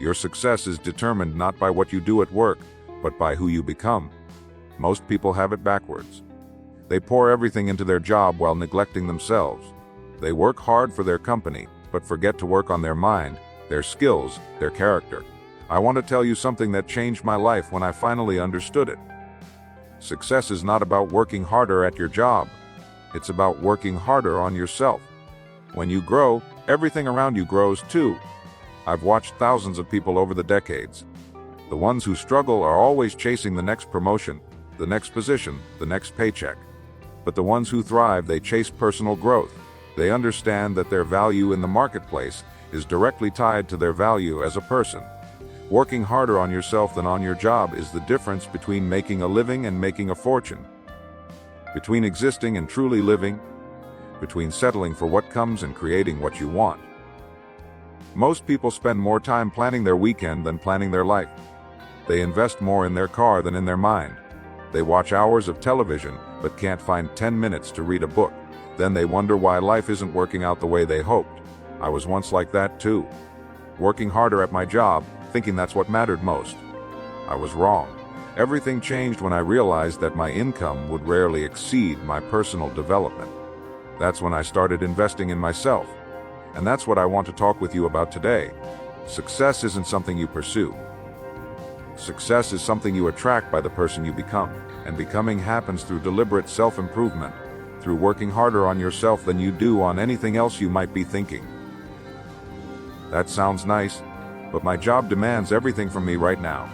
Your success is determined not by what you do at work, but by who you become. Most people have it backwards. They pour everything into their job while neglecting themselves. They work hard for their company, but forget to work on their mind, their skills, their character. I want to tell you something that changed my life when I finally understood it. Success is not about working harder at your job. It's about working harder on yourself. When you grow, everything around you grows too. I've watched thousands of people over the decades. The ones who struggle are always chasing the next promotion, the next position, the next paycheck. But the ones who thrive, they chase personal growth. They understand that their value in the marketplace is directly tied to their value as a person. Working harder on yourself than on your job is the difference between making a living and making a fortune. Between existing and truly living. Between settling for what comes and creating what you want. Most people spend more time planning their weekend than planning their life. They invest more in their car than in their mind. They watch hours of television but can't find 10 minutes to read a book. Then they wonder why life isn't working out the way they hoped. I was once like that too. Working harder at my job, thinking that's what mattered most. I was wrong. Everything changed when I realized that my income would rarely exceed my personal development. That's when I started investing in myself. And that's what I want to talk with you about today. Success isn't something you pursue. Success is something you attract by the person you become. And becoming happens through deliberate self-improvement, through working harder on yourself than you do on anything else you might be thinking. That sounds nice, but my job demands everything from me right now.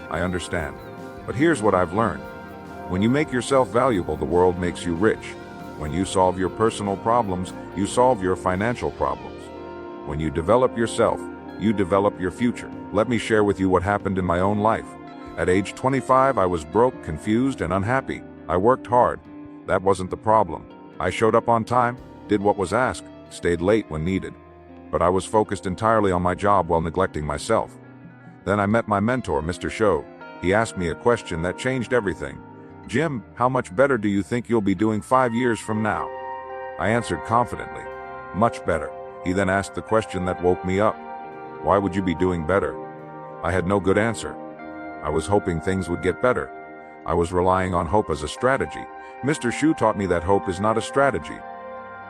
I understand. But here's what I've learned. When you make yourself valuable, the world makes you rich. When you solve your personal problems, you solve your financial problems. When you develop yourself, you develop your future. Let me share with you what happened in my own life. At age 25, I was broke, confused, and unhappy. I worked hard. That wasn't the problem. I showed up on time, did what was asked, stayed late when needed. But I was focused entirely on my job while neglecting myself. Then I met my mentor, Mr. Show. He asked me a question that changed everything. "Jim, how much better do you think you'll be doing 5 years from now?" I answered confidently, "Much better." He then asked the question that woke me up. "Why would you be doing better?" I had no good answer. I was hoping things would get better. I was relying on hope as a strategy. Mr. Shu taught me that hope is not a strategy.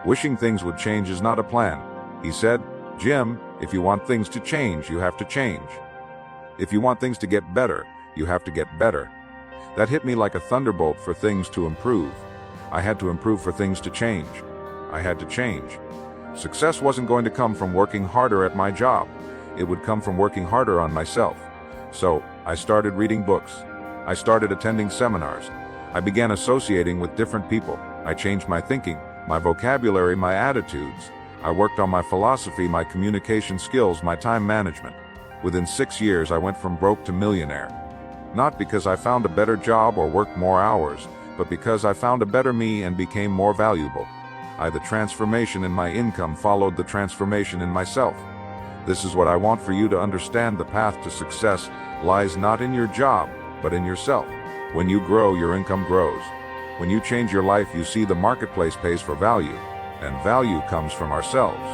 Wishing things would change is not a plan. He said, "Jim, if you want things to change, you have to change. If you want things to get better, you have to get better." That hit me like a thunderbolt. For things to improve, I had to improve. For things to change, I had to change. Success wasn't going to come from working harder at my job. It would come from working harder on myself. So, I started reading books. I started attending seminars. I began associating with different people. I changed my thinking, my vocabulary, my attitudes. I worked on my philosophy, my communication skills, my time management. Within 6 years, I went from broke to millionaire. Not because I found a better job or worked more hours, but because I found a better me and became more valuable. The transformation in my income followed the transformation in myself. This is what I want for you to understand. The path to success lies not in your job, but in yourself. When you grow, your income grows. When you change your life, you see the marketplace pays for value, and value comes from ourselves.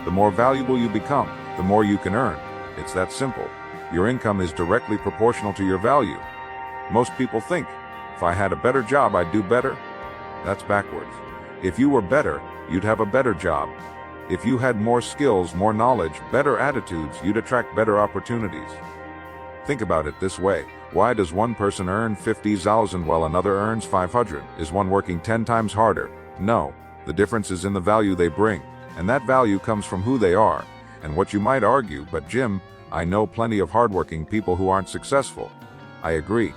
The more valuable you become, the more you can earn. It's that simple. Your income is directly proportional to your value. Most people think, if I had a better job, I'd do better. That's backwards. If you were better, you'd have a better job. If you had more skills, more knowledge, better attitudes, you'd attract better opportunities. Think about it this way. Why does one person earn 50,000 while another earns 500? Is one working 10 times harder? No. The difference is in the value they bring. And that value comes from who they are. And what you might argue, but Jim, I know plenty of hardworking people who aren't successful. I agree.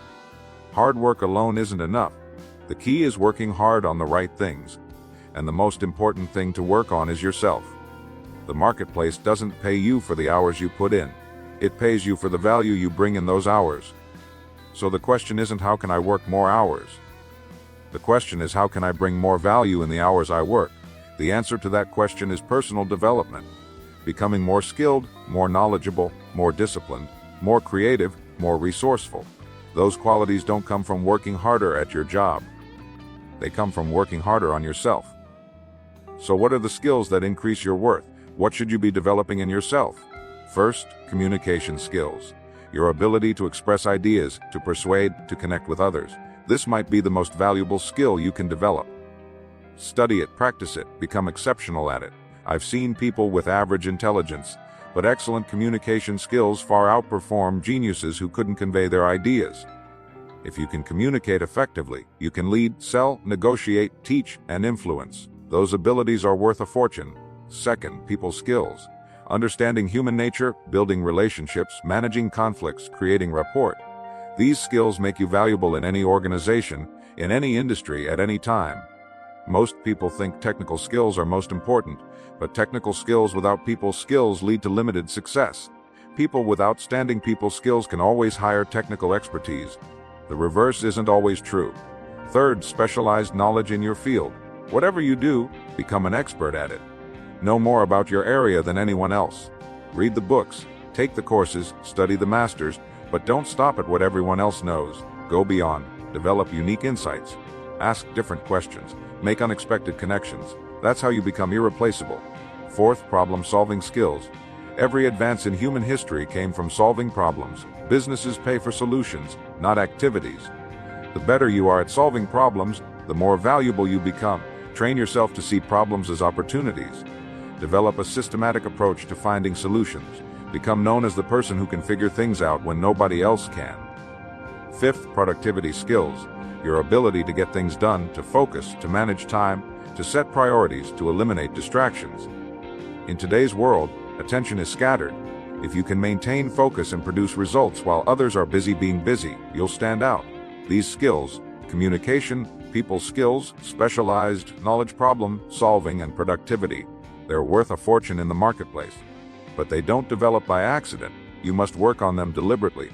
Hard work alone isn't enough. The key is working hard on the right things. And the most important thing to work on is yourself. The marketplace doesn't pay you for the hours you put in. It pays you for the value you bring in those hours. So the question isn't how can I work more hours? The question is how can I bring more value in the hours I work? The answer to that question is personal development. Becoming more skilled, more knowledgeable, more disciplined, more creative, more resourceful. Those qualities don't come from working harder at your job. They come from working harder on yourself. So what are the skills that increase your worth? What should you be developing in yourself? First, communication skills. Your ability to express ideas, to persuade, to connect with others. This might be the most valuable skill you can develop. Study it, practice it, become exceptional at it. I've seen people with average intelligence, but excellent communication skills far outperform geniuses who couldn't convey their ideas. If you can communicate effectively, you can lead, sell, negotiate, teach, and influence. Those abilities are worth a fortune. Second, people skills. Understanding human nature, building relationships, managing conflicts, creating rapport. These skills make you valuable in any organization, in any industry, at any time. Most people think technical skills are most important, but technical skills without people skills lead to limited success. People with outstanding people skills can always hire technical expertise. The reverse isn't always true. Third, specialized knowledge in your field. Whatever you do, become an expert at it. Know more about your area than anyone else. Read the books, take the courses, study the masters, but don't stop at what everyone else knows. Go beyond, develop unique insights, ask different questions, make unexpected connections. That's how you become irreplaceable. Fourth, problem-solving skills. Every advance in human history came from solving problems. Businesses pay for solutions, not activities. The better you are at solving problems, the more valuable you become. Train yourself to see problems as opportunities. Develop a systematic approach to finding solutions. Become known as the person who can figure things out when nobody else can. Fifth, productivity skills. Your ability to get things done, to focus, to manage time, to set priorities, to eliminate distractions. In today's world, attention is scattered. If you can maintain focus and produce results while others are busy being busy, you'll stand out. These skills, communication, people skills, specialized knowledge, problem solving, and productivity, they're worth a fortune in the marketplace. But they don't develop by accident. You must work on them deliberately.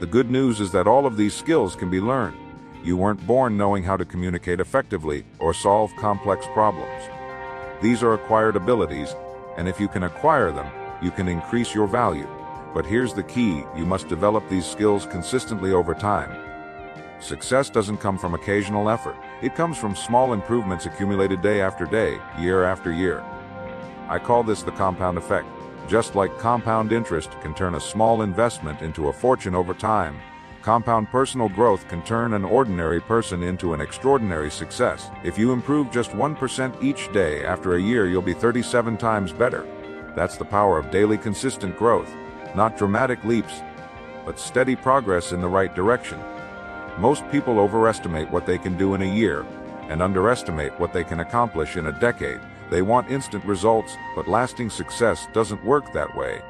The good news is that all of these skills can be learned. You weren't born knowing how to communicate effectively or solve complex problems. These are acquired abilities, and if you can acquire them, you can increase your value. But here's the key: you must develop these skills consistently over time. Success doesn't come from occasional effort. It comes from small improvements accumulated day after day, year after year. I call this the compound effect. Just like compound interest can turn a small investment into a fortune over time, compound personal growth can turn an ordinary person into an extraordinary success. If you improve just 1% each day, after a year you'll be 37 times better. That's the power of daily consistent growth. Not dramatic leaps, but steady progress in the right direction. Most people overestimate what they can do in a year and underestimate what they can accomplish in a decade. They want instant results, but lasting success doesn't work that way.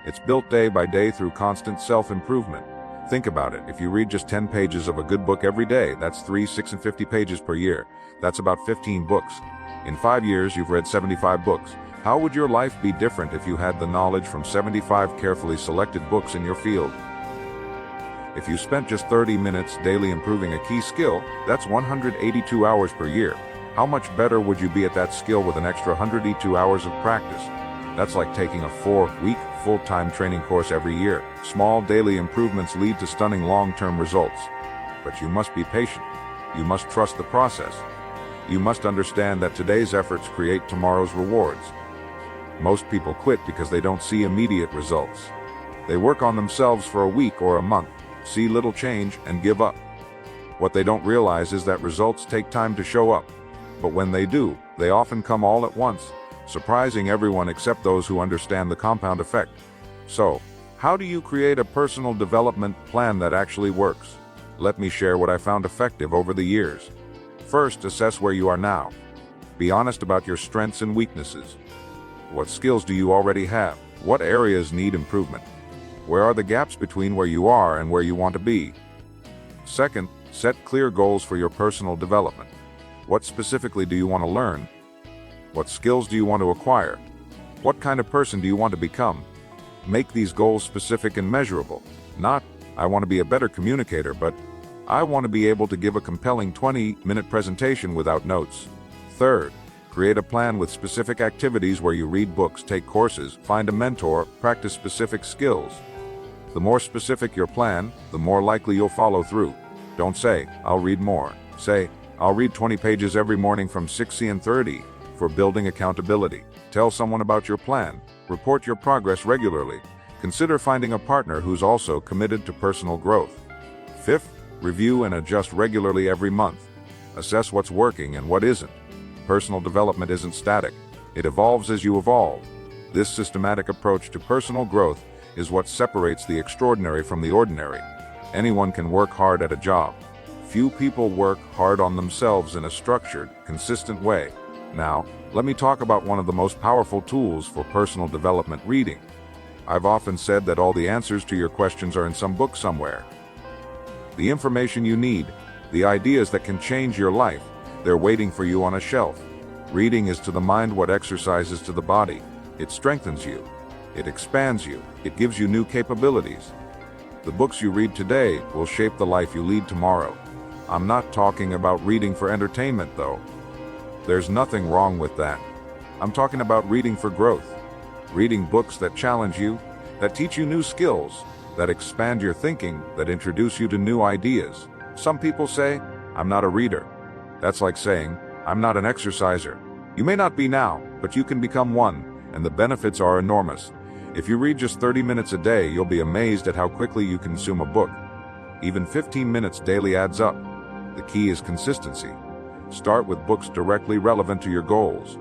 It's built day by day through constant self-improvement. Think about it. If you read just 10 pages of a good book every day, that's 3, 6, and 50 pages per year. That's about 15 books. In 5 years, you've read 75 books. How would your life be different if you had the knowledge from 75 carefully selected books in your field? If you spent just 30 minutes daily improving a key skill, that's 182 hours per year. How much better would you be at that skill with an extra 182 hours of practice? That's like taking a 4-week full-time training course every year. Small daily improvements lead to stunning long-term results. But you must be patient. You must trust the process. You must understand that today's efforts create tomorrow's rewards. Most people quit because they don't see immediate results. They work on themselves for a week or a month, see little change, and give up. What they don't realize is that results take time to show up. But when they do, they often come all at once, surprising everyone except those who understand the compound effect. So, how do you create a personal development plan that actually works? Let me share what I found effective over the years. First, assess where you are now. Be honest about your strengths and weaknesses. What skills do you already have? What areas need improvement? Where are the gaps between where you are and where you want to be? Second, set clear goals for your personal development. What specifically do you want to learn? What skills do you want to acquire? What kind of person do you want to become? Make these goals specific and measurable. Not, I want to be a better communicator, but I want to be able to give a compelling 20-minute presentation without notes. Third, create a plan with specific activities where you read books, take courses, find a mentor, practice specific skills. The more specific your plan, the more likely you'll follow through. Don't say, I'll read more. Say, I'll read 20 pages every morning from 6:30. For building accountability, tell someone about your plan. Report your progress regularly. Consider finding a partner who's also committed to personal growth. 5th, review and adjust regularly every month. Assess what's working and what isn't. Personal development isn't static. It evolves as you evolve. This systematic approach to personal growth is what separates the extraordinary from the ordinary. Anyone can work hard at a job. Few people work hard on themselves in a structured, consistent way. Now, let me talk about one of the most powerful tools for personal development: reading. I've often said that all the answers to your questions are in some book somewhere. The information you need, the ideas that can change your life, they're waiting for you on a shelf. Reading is to the mind what exercise is to the body. It strengthens you. It expands you. It gives you new capabilities. The books you read today will shape the life you lead tomorrow. I'm not talking about reading for entertainment, though. There's nothing wrong with that. I'm talking about reading for growth. Reading books that challenge you, that teach you new skills, that expand your thinking, that introduce you to new ideas. Some people say, "I'm not a reader." That's like saying, "I'm not an exerciser." You may not be now, but you can become one, and the benefits are enormous. If you read just 30 minutes a day, you'll be amazed at how quickly you consume a book. Even 15 minutes daily adds up. The key is consistency. Start with books directly relevant to your goals.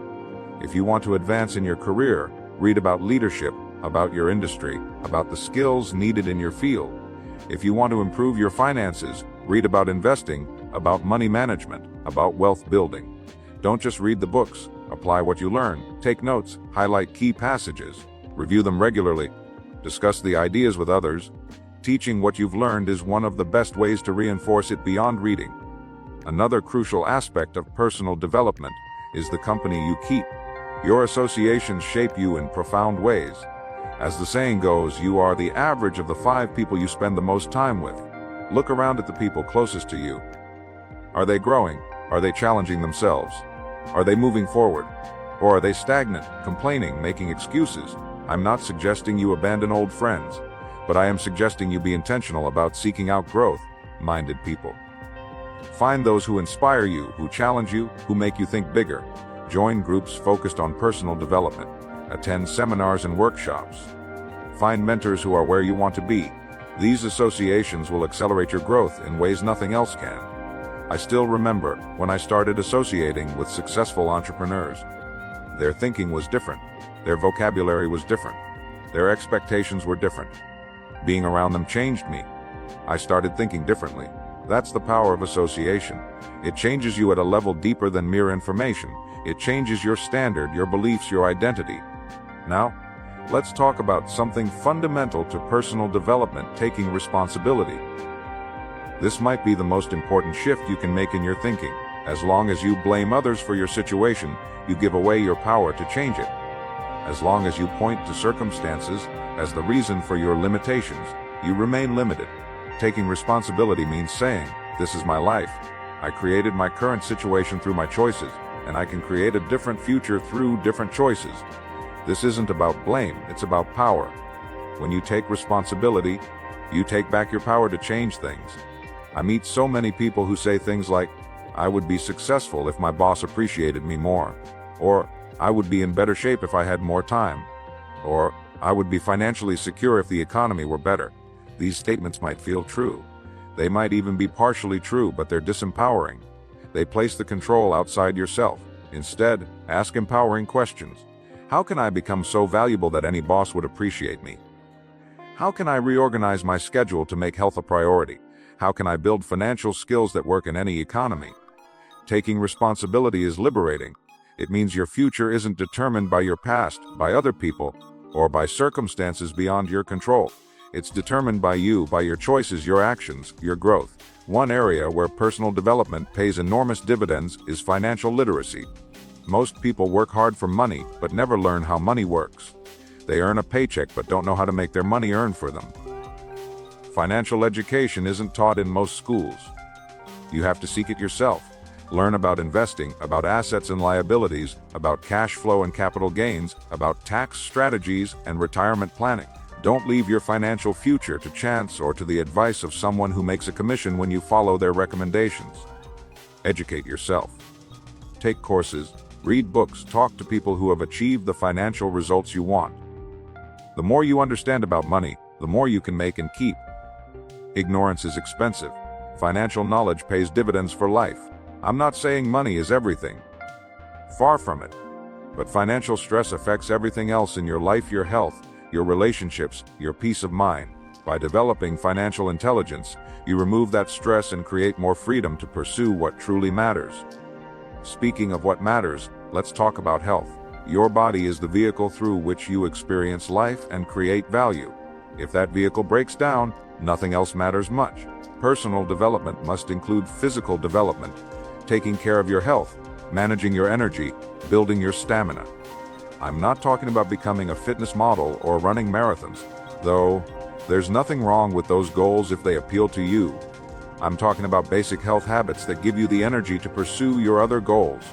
If you want to advance in your career, read about leadership, about your industry, about the skills needed in your field. If you want to improve your finances, read about investing, about money management, about wealth building. Don't just read the books. Apply what you learn. Take notes. Highlight key passages. Review them regularly. Discuss the ideas with others. Teaching what you've learned is one of the best ways to reinforce it beyond reading. Another crucial aspect of personal development is the company you keep. Your associations shape you in profound ways. As the saying goes, you are the average of the 5 people you spend the most time with. Look around at the people closest to you. Are they growing? Are they challenging themselves? Are they moving forward? Or are they stagnant, complaining, making excuses? I'm not suggesting you abandon old friends, but I am suggesting you be intentional about seeking out growth-minded people. Find those who inspire you, who challenge you, who make you think bigger. Join groups focused on personal development. Attend seminars and workshops. Find mentors who are where you want to be. These associations will accelerate your growth in ways nothing else can. I still remember when I started associating with successful entrepreneurs. Their thinking was different. Their vocabulary was different. Their expectations were different. Being around them changed me. I started thinking differently. That's the power of association. It changes you at a level deeper than mere information. It changes your standard, your beliefs, your identity. Now, let's talk about something fundamental to personal development: taking responsibility. This might be the most important shift you can make in your thinking. As long as you blame others for your situation, you give away your power to change it. As long as you point to circumstances as the reason for your limitations, you remain limited. Taking responsibility means saying, "This is my life. I created my current situation through my choices, and I can create a different future through different choices." This isn't about blame, it's about power. When you take responsibility, you take back your power to change things. I meet so many people who say things like, "I would be successful if my boss appreciated me more," or "I would be in better shape if I had more time," or "I would be financially secure if the economy were better." These statements might feel true. They might even be partially true, but they're disempowering. They place the control outside yourself. Instead, ask empowering questions. How can I become so valuable that any boss would appreciate me? How can I reorganize my schedule to make health a priority? How can I build financial skills that work in any economy? Taking responsibility is liberating. It means your future isn't determined by your past, by other people, or by circumstances beyond your control. It's determined by you, by your choices, your actions, your growth. One area where personal development pays enormous dividends is financial literacy. Most people work hard for money, but never learn how money works. They earn a paycheck but don't know how to make their money earn for them. Financial education isn't taught in most schools. You have to seek it yourself. Learn about investing, about assets and liabilities, about cash flow and capital gains, about tax strategies and retirement planning. Don't leave your financial future to chance or to the advice of someone who makes a commission when you follow their recommendations. Educate yourself. Take courses, Read books, talk to people who have achieved the financial results you want. The more you understand about money, the more you can make and keep. Ignorance is expensive. Financial knowledge pays dividends for life. I'm not saying money is everything. Far from it. But financial stress affects everything else in your life, your health, your relationships, your peace of mind. By developing financial intelligence, you remove that stress and create more freedom to pursue what truly matters. Speaking of what matters, let's talk about health. Your body is the vehicle through which you experience life and create value. If that vehicle breaks down, nothing else matters much. Personal development must include physical development, taking care of your health, managing your energy, building your stamina. I'm not talking about becoming a fitness model or running marathons, though there's nothing wrong with those goals if they appeal to you. I'm talking about basic health habits that give you the energy to pursue your other goals.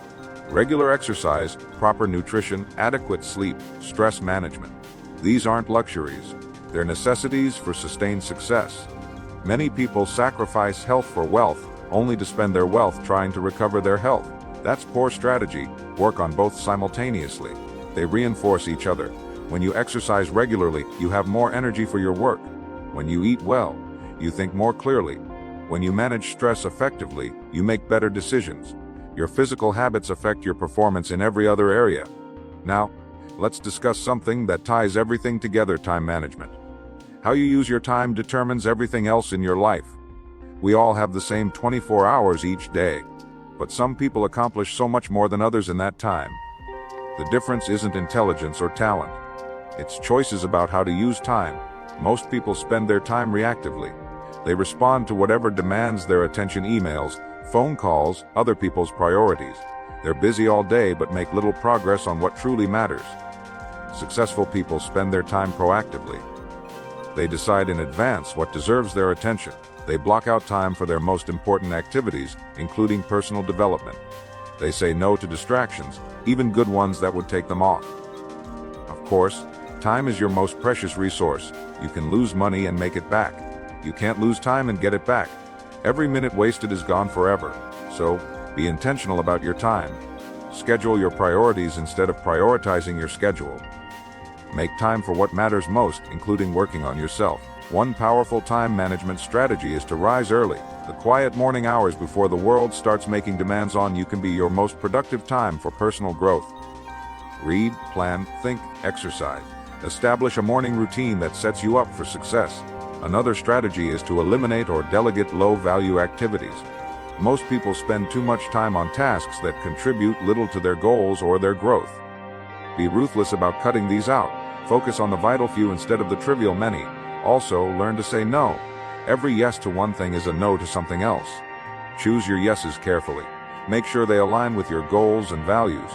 Regular exercise, proper nutrition, adequate sleep, stress management. These aren't luxuries. They're necessities for sustained success. Many people sacrifice health for wealth, only to spend their wealth trying to recover their health. That's poor strategy. Work on both simultaneously. They reinforce each other. When you exercise regularly, you have more energy for your work. When you eat well, you think more clearly. When you manage stress effectively, you make better decisions. Your physical habits affect your performance in every other area. Now, let's discuss something that ties everything together: time management. How you use your time determines everything else in your life. We all have the same 24 hours each day, but some people accomplish so much more than others in that time. The difference isn't intelligence or talent. It's choices about how to use time. Most people spend their time reactively. They respond to whatever demands their attention: emails, phone calls, other people's priorities. They're busy all day but make little progress on what truly matters. Successful people spend their time proactively. They decide in advance what deserves their attention. They block out time for their most important activities, including personal development. They say no to distractions, even good ones that would take them off. Of course, time is your most precious resource. You can lose money and make it back. You can't lose time and get it back. Every minute wasted is gone forever. So, be intentional about your time. Schedule your priorities instead of prioritizing your schedule. Make time for what matters most, including working on yourself. One powerful time management strategy is to rise early. The quiet morning hours before the world starts making demands on you can be your most productive time for personal growth. Read, plan, think, exercise. Establish a morning routine that sets you up for success. Another strategy is to eliminate or delegate low-value activities. Most people spend too much time on tasks that contribute little to their goals or their growth. Be ruthless about cutting these out. Focus on the vital few instead of the trivial many. Also, learn to say no. Every yes to one thing is a no to something else. Choose your yeses carefully. Make sure they align with your goals and values.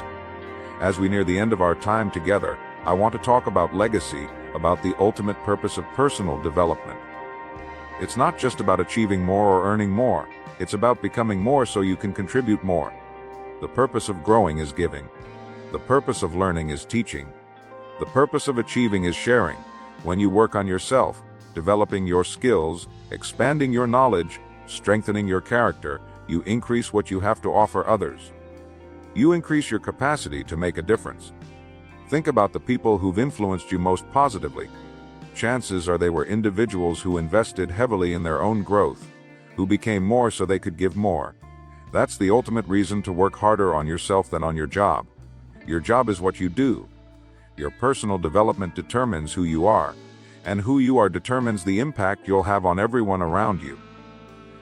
As we near the end of our time together, I want to talk about legacy, about the ultimate purpose of personal development. It's not just about achieving more or earning more. It's about becoming more so you can contribute more. The purpose of growing is giving. The purpose of learning is teaching. The purpose of achieving is sharing. When you work on yourself, developing your skills, expanding your knowledge, strengthening your character, you increase what you have to offer others. You increase your capacity to make a difference. Think about the people who've influenced you most positively. Chances are they were individuals who invested heavily in their own growth, who became more so they could give more. That's the ultimate reason to work harder on yourself than on your job. Your job is what you do. Your personal development determines who you are, and who you are determines the impact you'll have on everyone around you.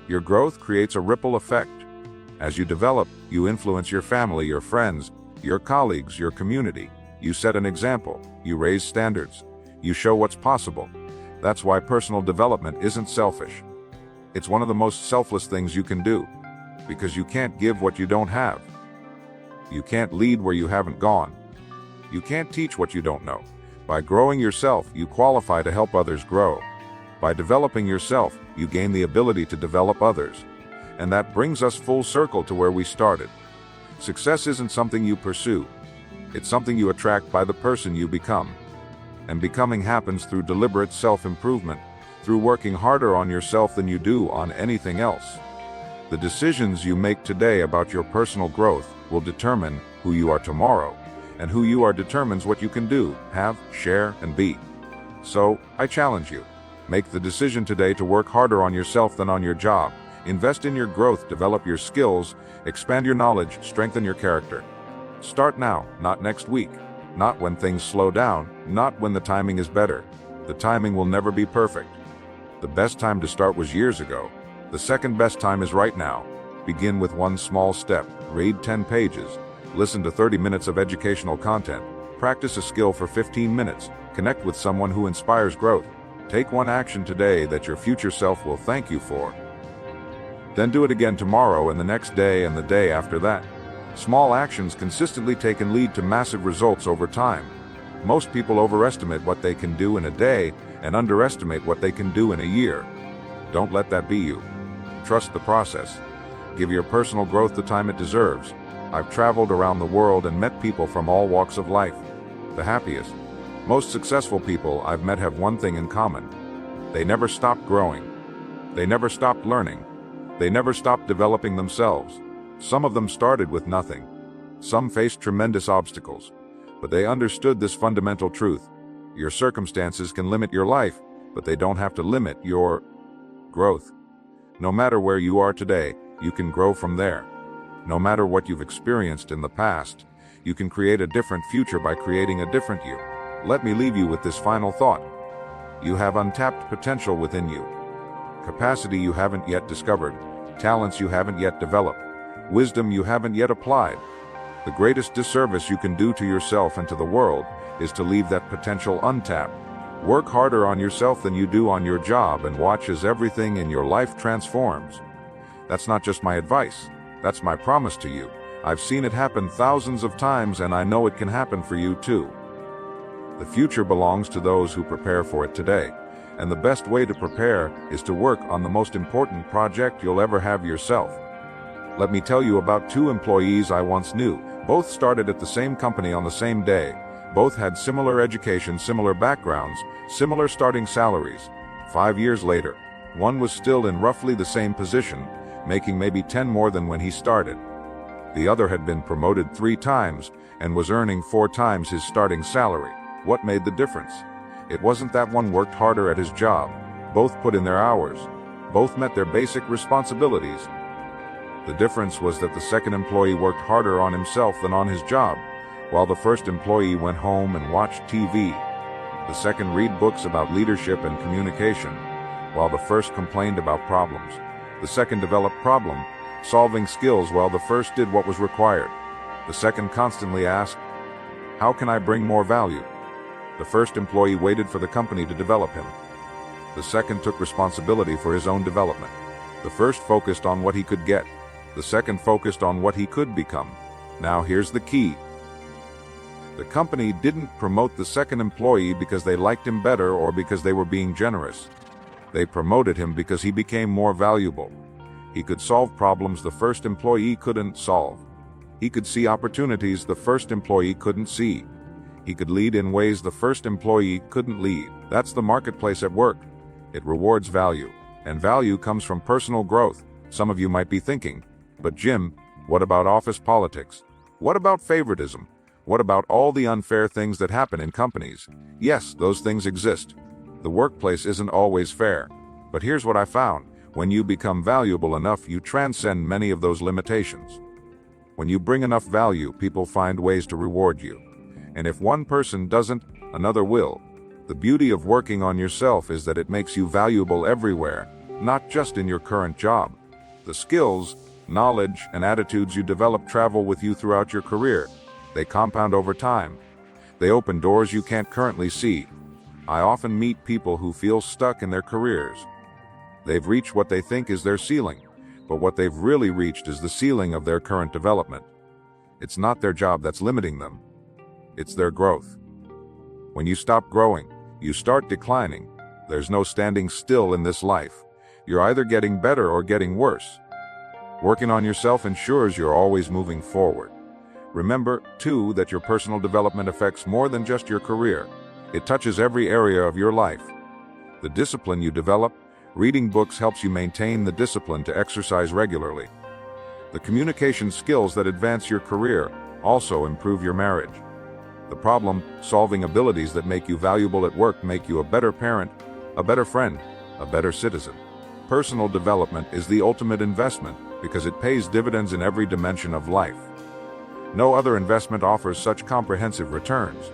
Your growth creates a ripple effect. As you develop, you influence your family, your friends, your colleagues, your community. You set an example. You raise standards. You show what's possible. That's why personal development isn't selfish. It's one of the most selfless things you can do, because you can't give what you don't have. You can't lead where you haven't gone. You can't teach what you don't know. By growing yourself, you qualify to help others grow. By developing yourself, you gain the ability to develop others. And that brings us full circle to where we started. Success isn't something you pursue. It's something you attract by the person you become. And becoming happens through deliberate self-improvement, through working harder on yourself than you do on anything else. The decisions you make today about your personal growth will determine who you are tomorrow, and who you are determines what you can do, have, share, and be. So, I challenge you. Make the decision today to work harder on yourself than on your job. Invest in your growth, develop your skills, expand your knowledge, strengthen your character. Start now, not next week. Not when things slow down, not when the timing is better. The timing will never be perfect. The best time to start was years ago. The second best time is right now. Begin with one small step. Read 10 pages. Listen to 30 minutes of educational content. Practice a skill for 15 minutes. Connect with someone who inspires growth. Take one action today that your future self will thank you for. Then do it again tomorrow and the next day and the day after that. Small actions consistently taken lead to massive results over time. Most people overestimate what they can do in a day and underestimate what they can do in a year. Don't let that be you. Trust the process. Give your personal growth the time it deserves. I've traveled around the world and met people from all walks of life. The happiest, most successful people I've met have one thing in common. They never stopped growing. They never stopped learning. They never stopped developing themselves. Some of them started with nothing. Some faced tremendous obstacles. But they understood this fundamental truth. Your circumstances can limit your life, but they don't have to limit your growth. No matter where you are today, you can grow from there. No matter what you've experienced in the past, you can create a different future by creating a different you. Let me leave you with this final thought. You have untapped potential within you. Capacity you haven't yet discovered. Talents you haven't yet developed. Wisdom you haven't yet applied. The greatest disservice you can do to yourself and to the world is to leave that potential untapped. Work harder on yourself than you do on your job and watch as everything in your life transforms. That's not just my advice. That's my promise to you. I've seen it happen thousands of times and I know it can happen for you too. The future belongs to those who prepare for it today. And the best way to prepare is to work on the most important project you'll ever have yourself. Let me tell you about two employees I once knew. Both started at the same company on the same day. Both had similar education, similar backgrounds, similar starting salaries. 5 years later, one was still in roughly the same position, making maybe 10 more than when he started. The other had been promoted 3 times and was earning 4 times his starting salary. What made the difference? It wasn't that one worked harder at his job. Both put in their hours. Both met their basic responsibilities. The difference was that the second employee worked harder on himself than on his job, while the first employee went home and watched TV. The second read books about leadership and communication, while the first complained about problems. The second developed problem-solving skills while the first did what was required. The second constantly asked, "How can I bring more value?" The first employee waited for the company to develop him. The second took responsibility for his own development. The first focused on what he could get. The second focused on what he could become. Now here's the key. The company didn't promote the second employee because they liked him better or because they were being generous. They promoted him because he became more valuable. He could solve problems the first employee couldn't solve. He could see opportunities the first employee couldn't see. He could lead in ways the first employee couldn't lead. That's the marketplace at work. It rewards value, and value comes from personal growth. Some of you might be thinking, but Jim, what about office politics? What about favoritism? What about all the unfair things that happen in companies? Yes, those things exist. The workplace isn't always fair. But here's what I found. When you become valuable enough, you transcend many of those limitations. When you bring enough value, people find ways to reward you. And if one person doesn't, another will. The beauty of working on yourself is that it makes you valuable everywhere, not just in your current job. The skills, knowledge, and attitudes you develop travel with you throughout your career. They compound over time. They open doors you can't currently see. I often meet people who feel stuck in their careers. They've reached what they think is their ceiling, but what they've really reached is the ceiling of their current development. It's not their job that's limiting them. It's their growth. When you stop growing, you start declining. There's no standing still in this life. You're either getting better or getting worse. Working on yourself ensures you're always moving forward. Remember, too, that your personal development affects more than just your career. It touches every area of your life. The discipline you develop, reading books helps you maintain the discipline to exercise regularly. The communication skills that advance your career also improve your marriage. The problem-solving abilities that make you valuable at work make you a better parent, a better friend, a better citizen. Personal development is the ultimate investment because it pays dividends in every dimension of life. No other investment offers such comprehensive returns.